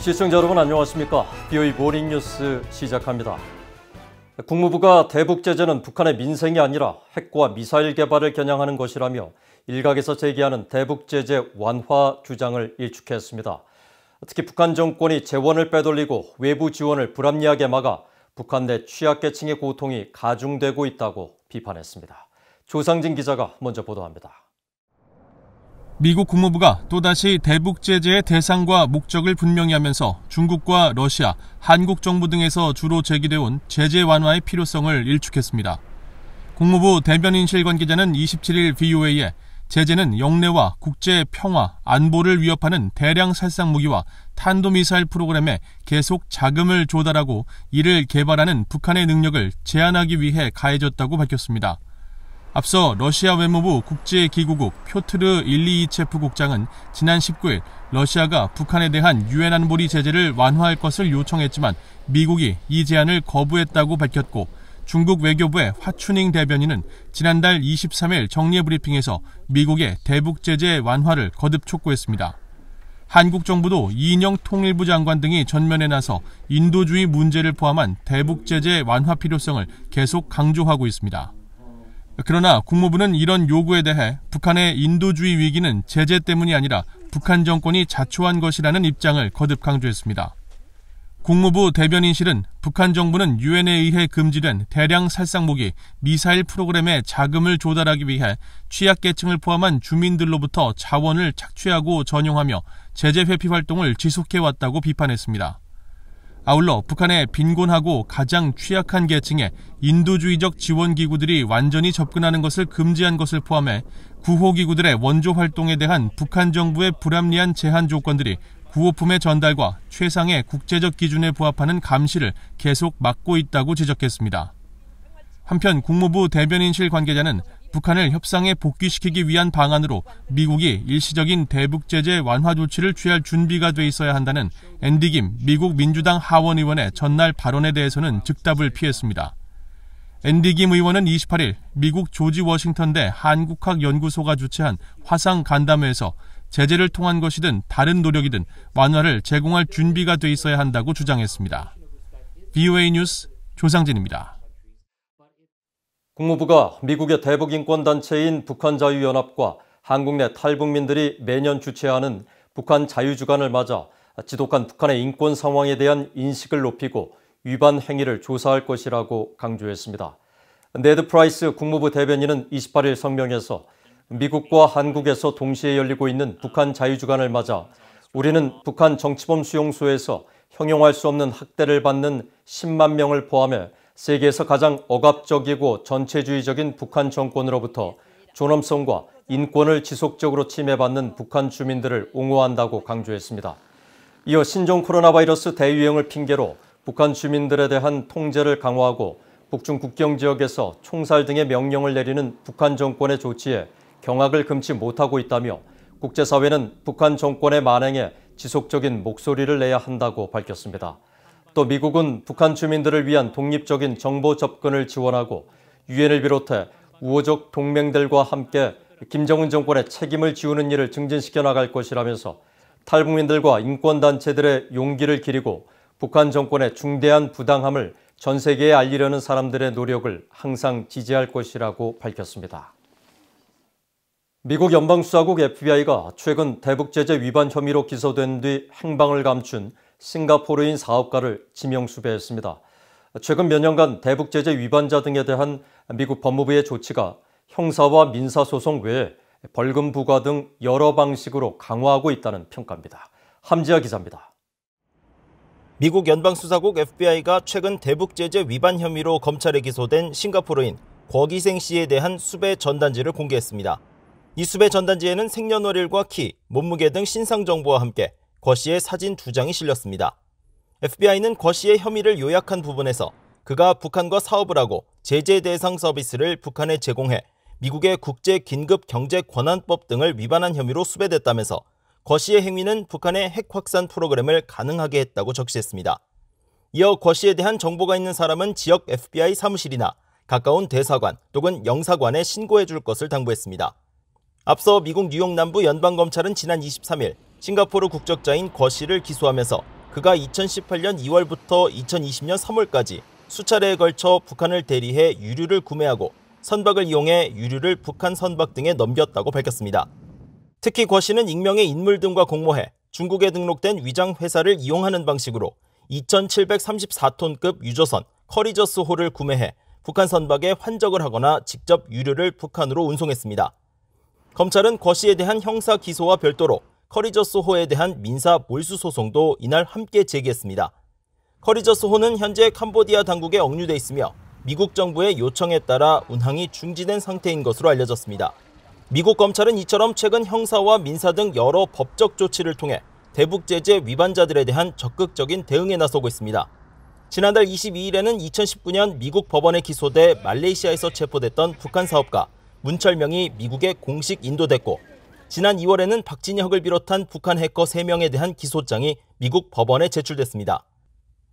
시청자 여러분 안녕하십니까? BOE 모닝뉴스 시작합니다. 국무부가 대북 제재는 북한의 민생이 아니라 핵과 미사일 개발을 겨냥하는 것이라며 일각에서 제기하는 대북 제재 완화 주장을 일축했습니다. 특히 북한 정권이 재원을 빼돌리고 외부 지원을 불합리하게 막아 북한 내 취약계층의 고통이 가중되고 있다고 비판했습니다. 조상진 기자가 먼저 보도합니다. 미국 국무부가 또다시 대북 제재의 대상과 목적을 분명히 하면서 중국과 러시아, 한국 정부 등에서 주로 제기돼온 제재 완화의 필요성을 일축했습니다. 국무부 대변인실 관계자는 27일 VOA에 제재는 영내와 국제 평화, 안보를 위협하는 대량 살상 무기와 탄도미사일 프로그램에 계속 자금을 조달하고 이를 개발하는 북한의 능력을 제한하기 위해 가해졌다고 밝혔습니다. 앞서 러시아 외무부 국제기구국 표트르 일리이체프 국장은 지난 19일 러시아가 북한에 대한 유엔 안보리 제재를 완화할 것을 요청했지만 미국이 이 제안을 거부했다고 밝혔고, 중국 외교부의 화춘잉 대변인은 지난달 23일 정례 브리핑에서 미국의 대북 제재 완화를 거듭 촉구했습니다. 한국 정부도 이인영 통일부 장관 등이 전면에 나서 인도주의 문제를 포함한 대북 제재 완화 필요성을 계속 강조하고 있습니다. 그러나 국무부는 이런 요구에 대해 북한의 인도주의 위기는 제재 때문이 아니라 북한 정권이 자초한 것이라는 입장을 거듭 강조했습니다. 국무부 대변인실은 북한 정부는 유엔에 의해 금지된 대량 살상무기, 미사일 프로그램에 자금을 조달하기 위해 취약계층을 포함한 주민들로부터 자원을 착취하고 전용하며 제재 회피 활동을 지속해왔다고 비판했습니다. 아울러 북한의 빈곤하고 가장 취약한 계층에 인도주의적 지원기구들이 완전히 접근하는 것을 금지한 것을 포함해 구호기구들의 원조 활동에 대한 북한 정부의 불합리한 제한 조건들이 구호품의 전달과 최상의 국제적 기준에 부합하는 감시를 계속 막고 있다고 지적했습니다. 한편 국무부 대변인실 관계자는 북한을 협상에 복귀시키기 위한 방안으로 미국이 일시적인 대북 제재 완화 조치를 취할 준비가 돼 있어야 한다는 앤디 김 미국 민주당 하원 의원의 전날 발언에 대해서는 즉답을 피했습니다. 앤디 김 의원은 28일 미국 조지 워싱턴대 한국학연구소가 주최한 화상 간담회에서 제재를 통한 것이든 다른 노력이든 완화를 제공할 준비가 돼 있어야 한다고 주장했습니다. BOA 뉴스 조상진입니다. 국무부가 미국의 대북 인권단체인 북한자유연합과 한국 내 탈북민들이 매년 주최하는 북한 자유주간을 맞아 지독한 북한의 인권 상황에 대한 인식을 높이고 위반 행위를 조사할 것이라고 강조했습니다. 네드 프라이스 국무부 대변인은 28일 성명에서 미국과 한국에서 동시에 열리고 있는 북한 자유주간을 맞아 우리는 북한 정치범 수용소에서 형용할 수 없는 학대를 받는 10만 명을 포함해 세계에서 가장 억압적이고 전체주의적인 북한 정권으로부터 존엄성과 인권을 지속적으로 침해받는 북한 주민들을 옹호한다고 강조했습니다. 이어 신종 코로나 바이러스 대유행을 핑계로 북한 주민들에 대한 통제를 강화하고 북중 국경 지역에서 총살 등의 명령을 내리는 북한 정권의 조치에 경악을 금치 못하고 있다며 국제사회는 북한 정권의 만행에 지속적인 목소리를 내야 한다고 밝혔습니다. 또 미국은 북한 주민들을 위한 독립적인 정보 접근을 지원하고 유엔을 비롯해 우호적 동맹들과 함께 김정은 정권의 책임을 지우는 일을 증진시켜 나갈 것이라면서 탈북민들과 인권단체들의 용기를 기리고 북한 정권의 중대한 부당함을 전 세계에 알리려는 사람들의 노력을 항상 지지할 것이라고 밝혔습니다. 미국 연방수사국 FBI가 최근 대북 제재 위반 혐의로 기소된 뒤 행방을 감춘 싱가포르인 사업가를 지명 수배했습니다. 최근 몇 년간 대북 제재 위반자 등에 대한 미국 법무부의 조치가 형사와 민사소송 외에 벌금 부과 등 여러 방식으로 강화하고 있다는 평가입니다. 함지아 기자입니다. 미국 연방수사국 FBI가 최근 대북 제재 위반 혐의로 검찰에 기소된 싱가포르인 궈기생 씨에 대한 수배 전단지를 공개했습니다. 이 수배 전단지에는 생년월일과 키, 몸무게 등 신상 정보와 함께 궈 씨의 사진 2장이 실렸습니다. FBI는 궈 씨의 혐의를 요약한 부분에서 그가 북한과 사업을 하고 제재 대상 서비스를 북한에 제공해 미국의 국제긴급경제권한법 등을 위반한 혐의로 수배됐다면서 궈 씨의 행위는 북한의 핵 확산 프로그램을 가능하게 했다고 적시했습니다. 이어 궈 씨에 대한 정보가 있는 사람은 지역 FBI 사무실이나 가까운 대사관 또는 영사관에 신고해 줄 것을 당부했습니다. 앞서 미국 뉴욕 남부 연방검찰은 지난 23일 싱가포르 국적자인 궈 씨를 기소하면서 그가 2018년 2월부터 2020년 3월까지 수차례에 걸쳐 북한을 대리해 유류를 구매하고 선박을 이용해 유류를 북한 선박 등에 넘겼다고 밝혔습니다. 특히 권 씨는 익명의 인물 등과 공모해 중국에 등록된 위장 회사를 이용하는 방식으로 2,734톤급 유조선 커리저스호를 구매해 북한 선박에 환적을 하거나 직접 유류를 북한으로 운송했습니다. 검찰은 권 씨에 대한 형사 기소와 별도로 커리저스호에 대한 민사 몰수 소송도 이날 함께 제기했습니다. 커리저스호는 현재 캄보디아 당국에 억류돼 있으며 미국 정부의 요청에 따라 운항이 중지된 상태인 것으로 알려졌습니다. 미국 검찰은 이처럼 최근 형사와 민사 등 여러 법적 조치를 통해 대북 제재 위반자들에 대한 적극적인 대응에 나서고 있습니다. 지난달 22일에는 2019년 미국 법원에 기소돼 말레이시아에서 체포됐던 북한 사업가 문철명이 미국에 공식 인도됐고, 지난 2월에는 박진혁을 비롯한 북한 해커 3명에 대한 기소장이 미국 법원에 제출됐습니다.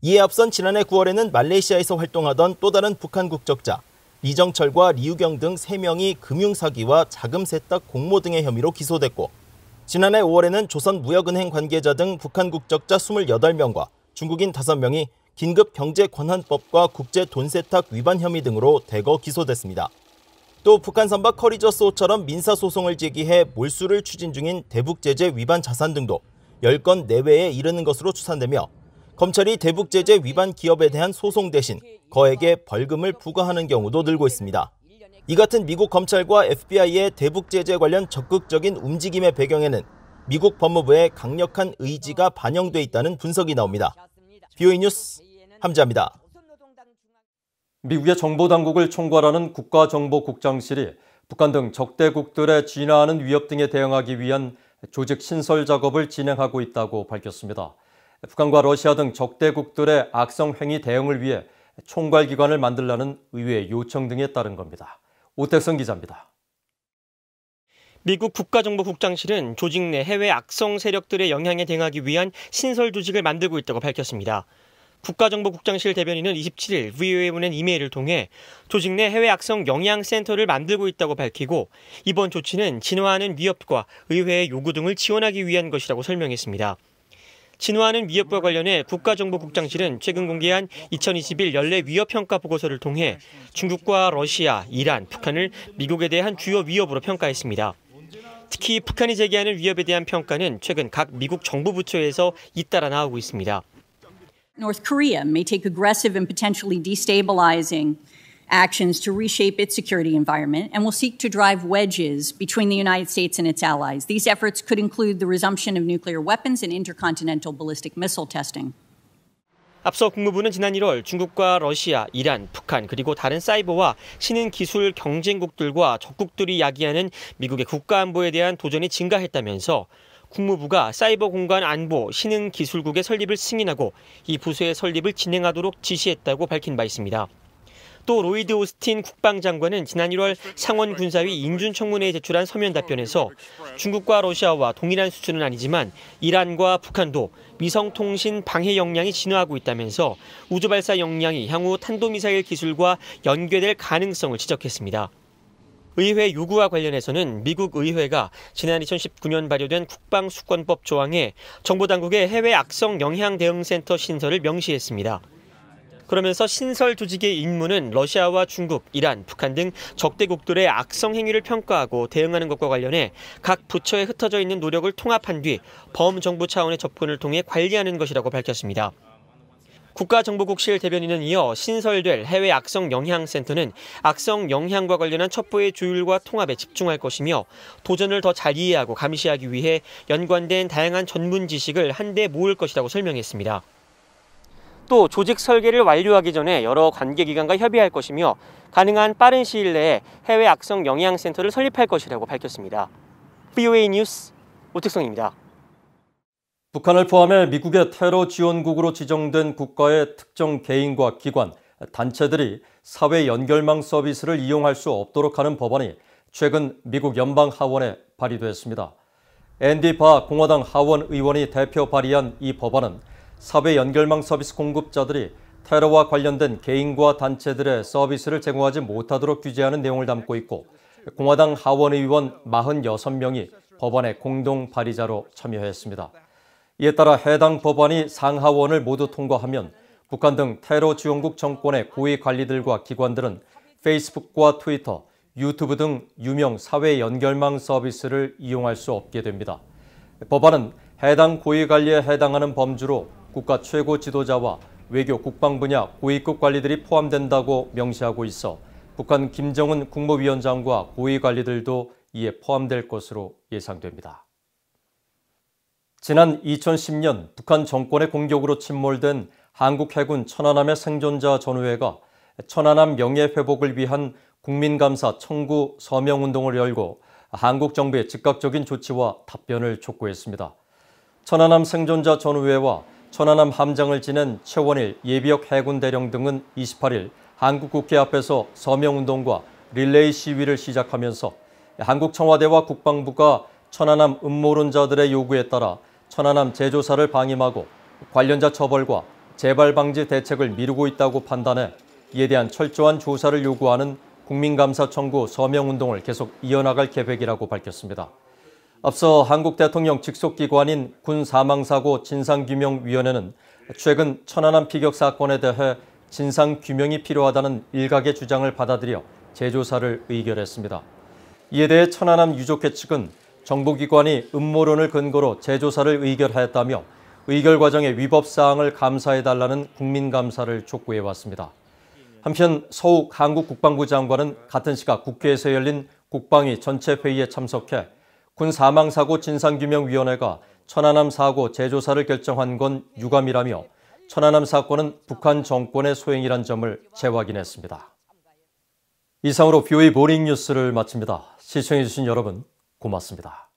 이에 앞선 지난해 9월에는 말레이시아에서 활동하던 또 다른 북한 국적자 리정철과 리우경 등 3명이 금융사기와 자금 세탁 공모 등의 혐의로 기소됐고, 지난해 5월에는 조선무역은행 관계자 등 북한 국적자 28명과 중국인 5명이 긴급경제권한법과 국제돈세탁 위반 혐의 등으로 대거 기소됐습니다. 또 북한 선박 커리저스호처럼 민사소송을 제기해 몰수를 추진 중인 대북제재 위반 자산 등도 10건 내외에 이르는 것으로 추산되며, 검찰이 대북제재 위반 기업에 대한 소송 대신 거액의 벌금을 부과하는 경우도 늘고 있습니다. 이 같은 미국 검찰과 FBI의 대북제재 관련 적극적인 움직임의 배경에는 미국 법무부의 강력한 의지가 반영돼 있다는 분석이 나옵니다. BOE 뉴스 함지아입니다. 미국의 정보당국을 총괄하는 국가정보국장실이 북한 등 적대국들의 진화하는 위협 등에 대응하기 위한 조직 신설 작업을 진행하고 있다고 밝혔습니다. 북한과 러시아 등 적대국들의 악성 행위 대응을 위해 총괄기관을 만들라는 의회의 요청 등에 따른 겁니다. 오택성 기자입니다. 미국 국가정보국장실은 조직 내 해외 악성 세력들의 영향에 대응하기 위한 신설 조직을 만들고 있다고 밝혔습니다. 국가정보국장실 대변인은 27일 VOA에 보낸 이메일을 통해 조직 내 해외 악성 영향센터를 만들고 있다고 밝히고, 이번 조치는 진화하는 위협과 의회의 요구 등을 지원하기 위한 것이라고 설명했습니다. 진화하는 위협과 관련해 국가정보국장실은 최근 공개한 2021 연례 위협평가 보고서를 통해 중국과 러시아, 이란, 북한을 미국에 대한 주요 위협으로 평가했습니다. 특히 북한이 제기하는 위협에 대한 평가는 최근 각 미국 정부 부처에서 잇따라 나오고 있습니다. North Korea may take aggressive and potentially destabilizing actions to reshape its security environment and will seek to drive wedges between the United States and its allies. These efforts could include the resumption of nuclear weapons and intercontinental ballistic missile testing. 앞서 국무부는 지난 1월 중국과 러시아, 이란, 북한 그리고 다른 사이버와 신흥 기술 경쟁국들과 적국들이 야기하는 미국의 국가안보에 대한 도전이 증가했다면서 국무부가 사이버 공간 안보 신흥 기술국의 설립을 승인하고 이 부서의 설립을 진행하도록 지시했다고 밝힌 바 있습니다. 또 로이드 오스틴 국방장관은 지난 1월 상원 군사위 인준청문회에 제출한 서면 답변에서 중국과 러시아와 동일한 수준은 아니지만 이란과 북한도 위성통신 방해 역량이 진화하고 있다면서 우주발사 역량이 향후 탄도미사일 기술과 연계될 가능성을 지적했습니다. 의회 요구와 관련해서는 미국 의회가 지난 2019년 발효된 국방수권법 조항에 정보당국의 해외 악성 영향 대응센터 신설을 명시했습니다. 그러면서 신설 조직의 임무는 러시아와 중국, 이란, 북한 등 적대국들의 악성 행위를 평가하고 대응하는 것과 관련해 각 부처에 흩어져 있는 노력을 통합한 뒤 범정부 차원의 접근을 통해 관리하는 것이라고 밝혔습니다. 국가정보국실 대변인은 이어 신설될 해외 악성 영향센터는 악성 영향과 관련한 첩보의 조율과 통합에 집중할 것이며 도전을 더 잘 이해하고 감시하기 위해 연관된 다양한 전문 지식을 한데 모을 것이라고 설명했습니다. 또 조직 설계를 완료하기 전에 여러 관계기관과 협의할 것이며 가능한 빠른 시일 내에 해외 악성 영향센터를 설립할 것이라고 밝혔습니다. BOA 뉴스 오택성입니다. 북한을 포함해 미국의 테러 지원국으로 지정된 국가의 특정 개인과 기관, 단체들이 사회 연결망 서비스를 이용할 수 없도록 하는 법안이 최근 미국 연방 하원에 발의됐습니다. 앤디 바 공화당 하원 의원이 대표 발의한 이 법안은 사회 연결망 서비스 공급자들이 테러와 관련된 개인과 단체들의 서비스를 제공하지 못하도록 규제하는 내용을 담고 있고, 공화당 하원 의원 46명이 법안의 공동 발의자로 참여했습니다. 이에 따라 해당 법안이 상하원을 모두 통과하면 북한 등 테러 지원국 정권의 고위 관리들과 기관들은 페이스북과 트위터, 유튜브 등 유명 사회 연결망 서비스를 이용할 수 없게 됩니다. 법안은 해당 고위 관리에 해당하는 범주로 국가 최고 지도자와 외교 국방 분야 고위급 관리들이 포함된다고 명시하고 있어 북한 김정은 국무위원장과 고위 관리들도 이에 포함될 것으로 예상됩니다. 지난 2010년 북한 정권의 공격으로 침몰된 한국 해군 천안함의 생존자 전우회가 천안함 명예회복을 위한 국민감사 청구 서명운동을 열고 한국 정부의 즉각적인 조치와 답변을 촉구했습니다. 천안함 생존자 전우회와 천안함 함장을 지낸 최원일 예비역 해군대령 등은 28일 한국 국회 앞에서 서명운동과 릴레이 시위를 시작하면서 한국 청와대와 국방부가 천안함 음모론자들의 요구에 따라 천안함 재조사를 방임하고 관련자 처벌과 재발 방지 대책을 미루고 있다고 판단해 이에 대한 철저한 조사를 요구하는 국민감사 청구 서명운동을 계속 이어나갈 계획이라고 밝혔습니다. 앞서 한국 대통령 직속기관인 군사망사고 진상규명위원회는 최근 천안함 피격 사건에 대해 진상규명이 필요하다는 일각의 주장을 받아들여 재조사를 의결했습니다. 이에 대해 천안함 유족회 측은 정보기관이 음모론을 근거로 재조사를 의결하였다며 의결 과정의 위법사항을 감사해달라는 국민감사를 촉구해왔습니다. 한편 서욱 한국 국방부 장관은 같은 시각 국회에서 열린 국방위 전체 회의에 참석해 군 사망사고 진상규명위원회가 천안함 사고 재조사를 결정한 건 유감이라며 천안함 사건은 북한 정권의 소행이란 점을 재확인했습니다. 이상으로 BOE 모닝뉴스를 마칩니다. 시청해주신 여러분 고맙습니다.